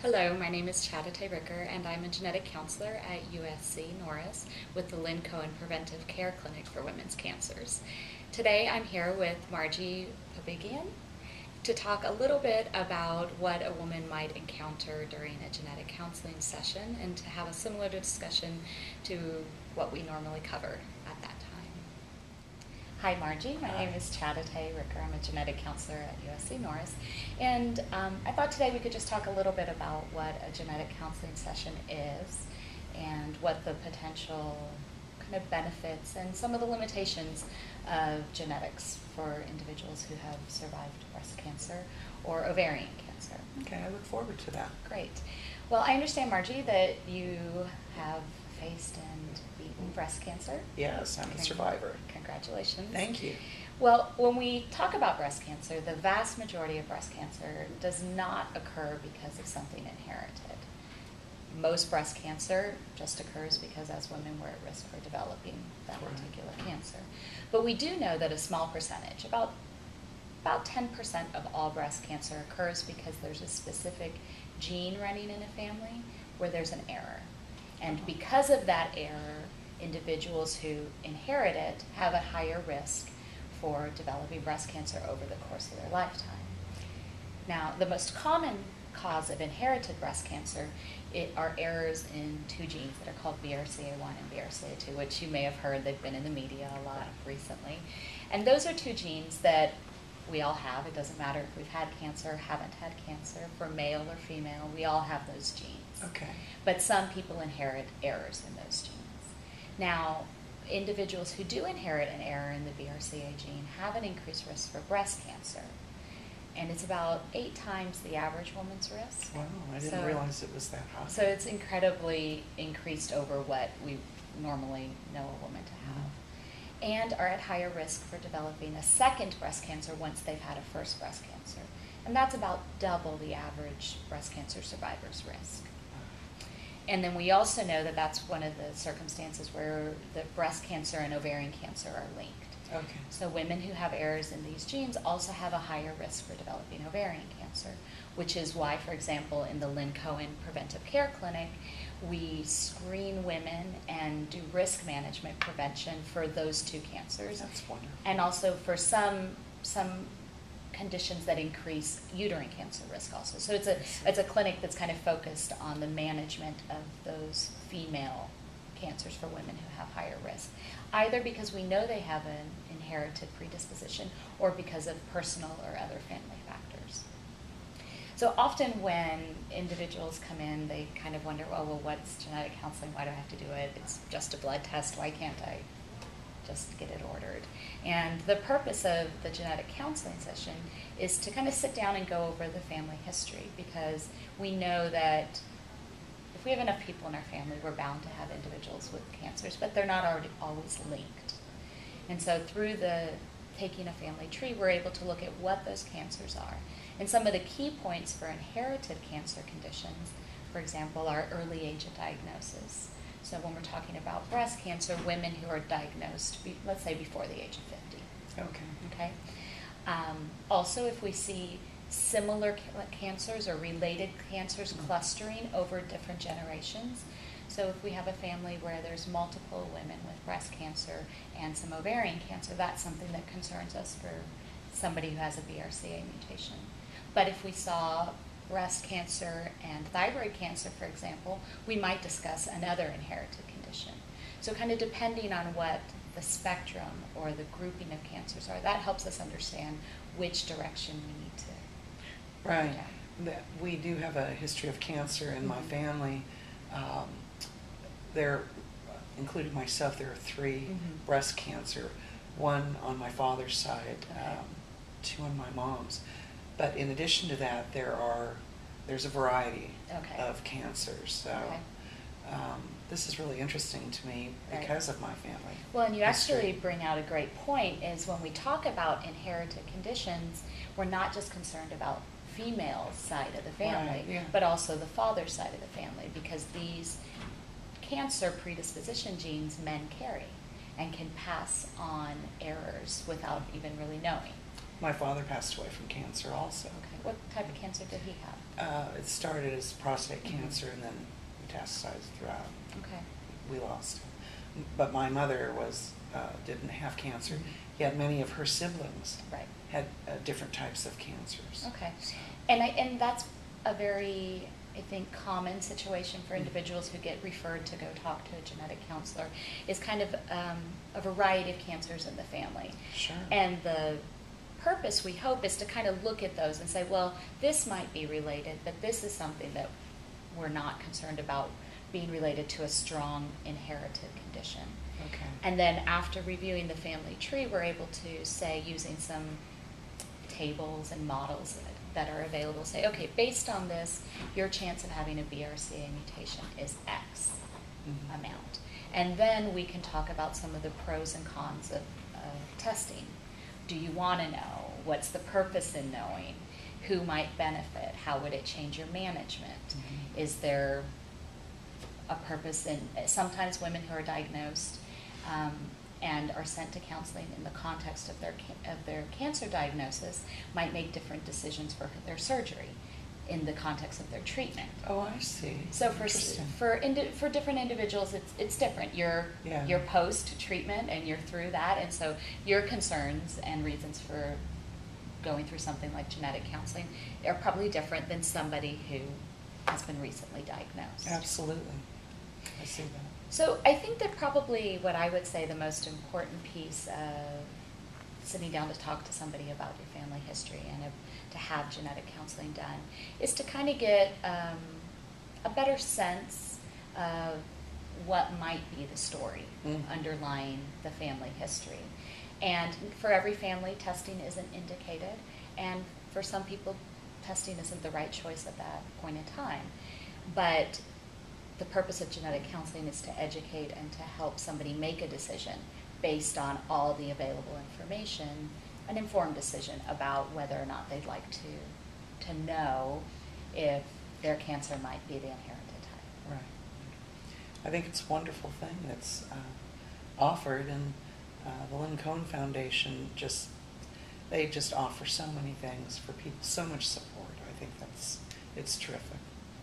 Hello, my name is Charité and I'm a genetic counselor at USC Norris with the Cohen Preventive Care Clinic for Women's Cancers. Today I'm here with Margie Pabigian to talk a little bit about what a woman might encounter during a genetic counseling session and to have a similar discussion to what we normally cover at that time. Hi Margie, my name is Charité Ricker. I'm a genetic counselor at USC Norris, and I thought today we could just talk a little bit about what a genetic counseling session is and what the potential kind of benefits and some of the limitations of genetics for individuals who have survived breast cancer or ovarian cancer. Okay, I look forward to that. Great. Well, I understand, Margie, that you have faced and beaten breast cancer. Yes, I'm a survivor. Congratulations. Thank you. Well, when we talk about breast cancer, the vast majority of breast cancer does not occur because of something inherited. Most breast cancer just occurs because as women we're at risk for developing that particular cancer. But we do know that a small percentage, about 10% of all breast cancer occurs because there's a specific gene running in a family where there's an error. And because of that error, individuals who inherit it have a higher risk for developing breast cancer over the course of their lifetime. Now, the most common cause of inherited breast cancer are errors in two genes that are called BRCA1 and BRCA2, which you may have heard. They've been in the media a lot recently. And those are two genes that we all have. It doesn't matter if we've had cancer or haven't had cancer. For male or female, we all have those genes. Okay. But some people inherit errors in those genes. Now, individuals who do inherit an error in the BRCA gene have an increased risk for breast cancer. And it's about 8 times the average woman's risk. Wow, I didn't realize it was that high. So it's incredibly increased over what we normally know a woman to have. And are at higher risk for developing a second breast cancer once they've had a first breast cancer. And that's about double the average breast cancer survivor's risk. And then we also know that that's one of the circumstances where the breast cancer and ovarian cancer are linked. Okay. So women who have errors in these genes also have a higher risk for developing ovarian cancer, which is why, for example, in the Cohen Preventive Care Clinic, we screen women and do risk management prevention for those two cancers. That's wonderful. And also for some conditions that increase uterine cancer risk also. So it's a clinic that's kind of focused on the management of those female cancers for women who have higher risk, either because we know they have an inherited predisposition or because of personal or other family factors. So often when individuals come in, they kind of wonder, well, what's genetic counseling? Why do I have to do it? It's just a blood test. Why can't I just get it ordered? And the purpose of the genetic counseling session is to kind of sit down and go over the family history, because we know that if we have enough people in our family, we're bound to have individuals with cancers, but they're not always linked. And so through the taking a family tree, we're able to look at what those cancers are. And some of the key points for inherited cancer conditions, for example, are early age of diagnosis. So when we're talking about breast cancer, women who are diagnosed, let's say before the age of 50. Okay. Also, if we see similar cancers or related cancers clustering over different generations. So if we have a family where there's multiple women with breast cancer and some ovarian cancer, that's something that concerns us for somebody who has a BRCA mutation. But if we saw breast cancer and thyroid cancer, for example, we might discuss another inherited condition. So kind of depending on what the spectrum or the grouping of cancers are, that helps us understand which direction we need to. Right. We do have a history of cancer in my family. Including myself, there are 3 breast cancer, 1 on my father's side, 2 on my mom's. But in addition to that, there's a variety of cancers. So this is really interesting to me because of my family. Well, and you actually bring out a great point, is when we talk about inherited conditions, we're not just concerned about female side of the family, but also the father side of the family, because these cancer predisposition genes men carry and can pass on errors without even really knowing. My father passed away from cancer also. Okay. What type of cancer did he have? It started as prostate Mm-hmm. cancer and then metastasized throughout. Okay. We lost him. But my mother didn't have cancer. Mm-hmm. Yet many of her siblings Right. had different types of cancers. Okay. So, And that's a very, I think, common situation for Mhm. individuals who get referred to go talk to a genetic counselor, is kind of a variety of cancers in the family. sure. And the purpose, we hope, is to kind of look at those and say, well, this might be related, but this is something that we're not concerned about being related to a strong inherited condition. Okay. And then after reviewing the family tree, we're able to say, using some tables and models that are available, say, okay, based on this, your chance of having a BRCA mutation is X Mhm. amount. And then we can talk about some of the pros and cons of testing. Do you want to know? What's the purpose in knowing? Who might benefit? How would it change your management? Mhm. Is there a purpose in, sometimes women who are diagnosed and are sent to counseling in the context of their cancer diagnosis might make different decisions for their surgery in the context of their treatment. Oh, I see. So for Interesting. for different individuals, it's different. You're Yeah. post treatment and you're through that, and so your concerns and reasons for going through something like genetic counseling are probably different than somebody who has been recently diagnosed. Absolutely. I see that. So I think that probably what I would say the most important piece of sitting down to talk to somebody about your family history and to have genetic counseling done is to kind of get a better sense of what might be the story Mhm. underlying the family history. And for every family, testing isn't indicated, and for some people, testing isn't the right choice at that point in time. But the purpose of genetic counseling is to educate and to help somebody make a decision based on all the available information, an informed decision about whether or not they'd like to know if their cancer might be the inherited type. Right. I think it's a wonderful thing that's offered, and the Lynn Cohen Foundation they just offer so many things for people, so much support. I think it's terrific.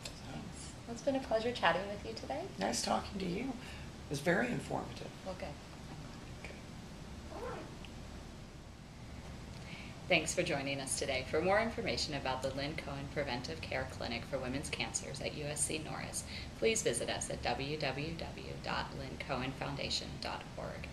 So, Thanks. Well, it's been a pleasure chatting with you today. nice talking to you. It was very informative. Well, good. Okay. Thanks for joining us today. For more information about the Lynn Cohen Preventive Care Clinic for Women's Cancers at USC Norris, please visit us at www.lynncohenfoundation.org.